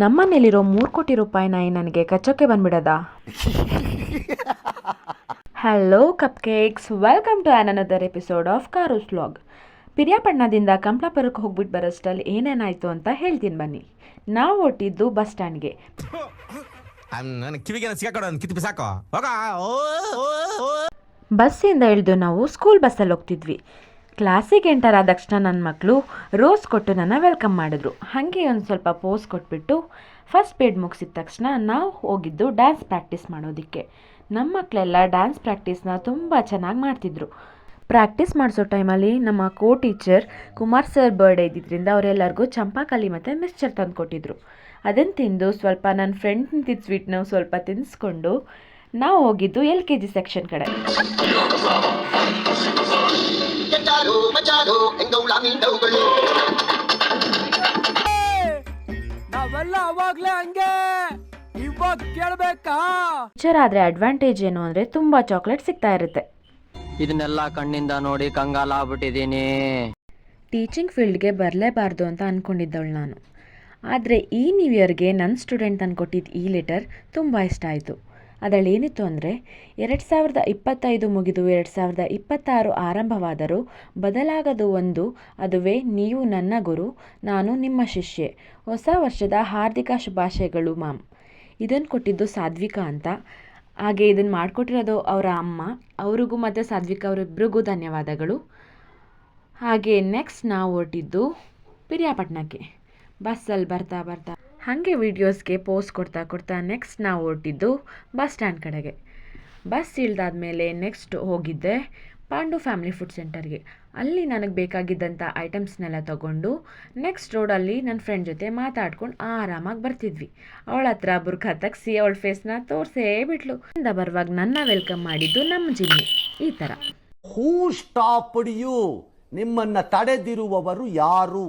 ನಮ್ಮನೇಲಿರೋ 3 ಕೋಟಿ ರೂಪಾಯಿ ನಾಯಿ ನನಗೆ ಕಚ್ಚೋಕ್ಕೆ ಬಂದ್ಬಿಡದ. Hello cup cakes, welcome to another episode of Karoos vlog. ಪಿರಿಯಾಪಟ್ಟಣದಿಂದ ಕಂಪ್ಲಾಪುರಕ್ಕೆ ಹೋಗ್ಬಿಟ್ಟು ಬರೋಷ್ಟಲ್ಲಿ ಏನೇನಾಯಿತು ಅಂತ ಹೇಳ್ತೀನಿ ಬನ್ನಿ. ನಾವು ಹೊಟ್ಟಿದ್ದು ಬಸ್ ಸ್ಟ್ಯಾಂಡ್ಗೆ. ಬಸ್ಸಿಂದ ಇಳಿದು ನಾವು ಸ್ಕೂಲ್ ಬಸ್ಸಲ್ಲಿ ಹೋಗ್ತಿದ್ವಿ. ಕ್ಲಾಸಿಗೆ ಎಂಟರ್ ಆದ ತಕ್ಷಣ ನನ್ನ ಮಕ್ಕಳು ರೋಸ್ ಕೊಟ್ಟು ನನ್ನ ವೆಲ್ಕಮ್ ಮಾಡಿದ್ರು. ಹಾಗೆ ಒಂದು ಸ್ವಲ್ಪ ಪೋಸ್ ಕೊಟ್ಬಿಟ್ಟು ಫಸ್ಟ್ ಪೀರಿಯಡ್ ಮುಗಿಸಿದ ತಕ್ಷಣ ನಾವು ಹೋಗಿದ್ದು ಡ್ಯಾನ್ಸ್ ಪ್ರಾಕ್ಟೀಸ್ ಮಾಡೋದಕ್ಕೆ. ನಮ್ಮ ಮಕ್ಕಳೆಲ್ಲ ಡ್ಯಾನ್ಸ್ ಪ್ರಾಕ್ಟೀಸ್ನ ತುಂಬ ಚೆನ್ನಾಗಿ ಮಾಡ್ತಿದ್ರು. ಪ್ರಾಕ್ಟೀಸ್ ಮಾಡಿಸೋ ಟೈಮಲ್ಲಿ ನಮ್ಮ ಟೀಚರ್ ಕುಮಾರ್ ಸರ್ ಬರ್ಡೇ ಇದ್ದಿದ್ದರಿಂದ ಅವರೆಲ್ಲರಿಗೂ ಚಂಪಾಕಲಿ ಮತ್ತು ಮಿಕ್ಸ್ಚರ್ ತಂದು ಕೊಟ್ಟಿದ್ರು. ಅದನ್ನು ತಿಂದು ಸ್ವಲ್ಪ ನನ್ನ ಫ್ರೆಂಡ್ ತಿಂತಿದ್ದ ಸ್ವೀಟ್ನ ಸ್ವಲ್ಪ ತಿನ್ನಿಸ್ಕೊಂಡು ನಾವು ಹೋಗಿದ್ದು LKG ಸೆಕ್ಷನ್ ಕಡೆ. ಟೀಚರ್ ಆದ್ರೆ ಅಡ್ವಾಂಟೇಜ್ ಏನು ಅಂದ್ರೆ ತುಂಬಾ ಚಾಕ್ಲೇಟ್ ಸಿಗ್ತಾ ಇರುತ್ತೆ. ಇದನ್ನೆಲ್ಲ ಕಣ್ಣಿಂದ ನೋಡಿ ಕಂಗಾಲ ಆಗ್ಬಿಟ್ಟಿದ್ದೀನಿ. ಟೀಚಿಂಗ್ ಫೀಲ್ಡ್ಗೆ ಬರಲೇಬಾರ್ದು ಅಂತ ಅಂದ್ಕೊಂಡಿದ್ದವಳು ನಾನು. ಆದರೆ ಈ ನ್ಯೂ ಇಯರ್ಗೆ ನನ್ನ ಸ್ಟೂಡೆಂಟ್ ತಂದುಕೊಟ್ಟಿದ್ದು ಈ ಲೆಟರ್ ತುಂಬ ಇಷ್ಟ ಆಯಿತು. ಅದರಲ್ಲಿ ಏನಿತ್ತು ಅಂದರೆ 2025 ಮುಗಿದು 2026 ಆರಂಭವಾದರೂ ಬದಲಾಗದು ಒಂದು, ಅದುವೇ ನೀವು ನನ್ನ ಗುರು, ನಾನು ನಿಮ್ಮ ಶಿಷ್ಯೆ. ಹೊಸ ವರ್ಷದ ಹಾರ್ದಿಕ ಶುಭಾಶಯಗಳು ಮ್ಯಾಮ್. ಇದನ್ನು ಕೊಟ್ಟಿದ್ದು ಸಾಧ್ವಿಕಾ ಅಂತ. ಹಾಗೆ ಇದನ್ನು ಮಾಡಿಕೊಟ್ಟಿರೋದು ಅವರ ಅಮ್ಮ, ಅವ್ರಿಗೂ ಮತ್ತು ಸಾಧ್ವಿಕಾ ಅವರಿಬ್ಬರಿಗೂ ಧನ್ಯವಾದಗಳು. ಹಾಗೆ ನೆಕ್ಸ್ಟ್ ನಾವು ಹೊರಟಿದ್ದು ಪಿರಿಯಾಪಟ್ಟಣಕ್ಕೆ. ಬಸ್ಸಲ್ಲಿ ಬರ್ತಾ ಹಾಗೆ ವೀಡಿಯೋಸ್ಗೆ ಪೋಸ್ ಕೊಡ್ತಾ ನೆಕ್ಸ್ಟ್ ನಾವು ಹೊರಟಿದ್ದು ಬಸ್ ಸ್ಟ್ಯಾಂಡ್ ಕಡೆಗೆ. ಬಸ್ ಇಳ್ದಾದ್ಮೇಲೆ ನೆಕ್ಸ್ಟ್ ಹೋಗಿದ್ದೆ ಪಾಂಡು ಫ್ಯಾಮಿಲಿ ಫುಡ್ ಸೆಂಟರ್ಗೆ. ಅಲ್ಲಿ ನನಗೆ ಬೇಕಾಗಿದ್ದಂಥ ಐಟಮ್ಸ್ನೆಲ್ಲ ತೊಗೊಂಡು ನೆಕ್ಸ್ಟ್ ರೋಡಲ್ಲಿ ನನ್ನ ಫ್ರೆಂಡ್ ಜೊತೆ ಮಾತಾಡ್ಕೊಂಡು ಆರಾಮಾಗಿ ಬರ್ತಿದ್ವಿ. ಅವಳ ಹತ್ರ ಬುರ್ಖಾ ತೆಗ್ಸಿ ಅವಳ ಫೇಸ್ನ ತೋರಿಸೇ ಬಿಟ್ಲು. ಇಂದ ಬರುವಾಗ ನನ್ನ ವೆಲ್ಕಮ್ ಮಾಡಿದ್ದು ನಮ್ಮ ಜಿಮ್ಮಿ. ಈ ಥರ ಹೂ ಸ್ಟಾಪ್ಡ್ ಯು, ನಿಮ್ಮನ್ನು ತಡೆದಿರುವವರು ಯಾರು?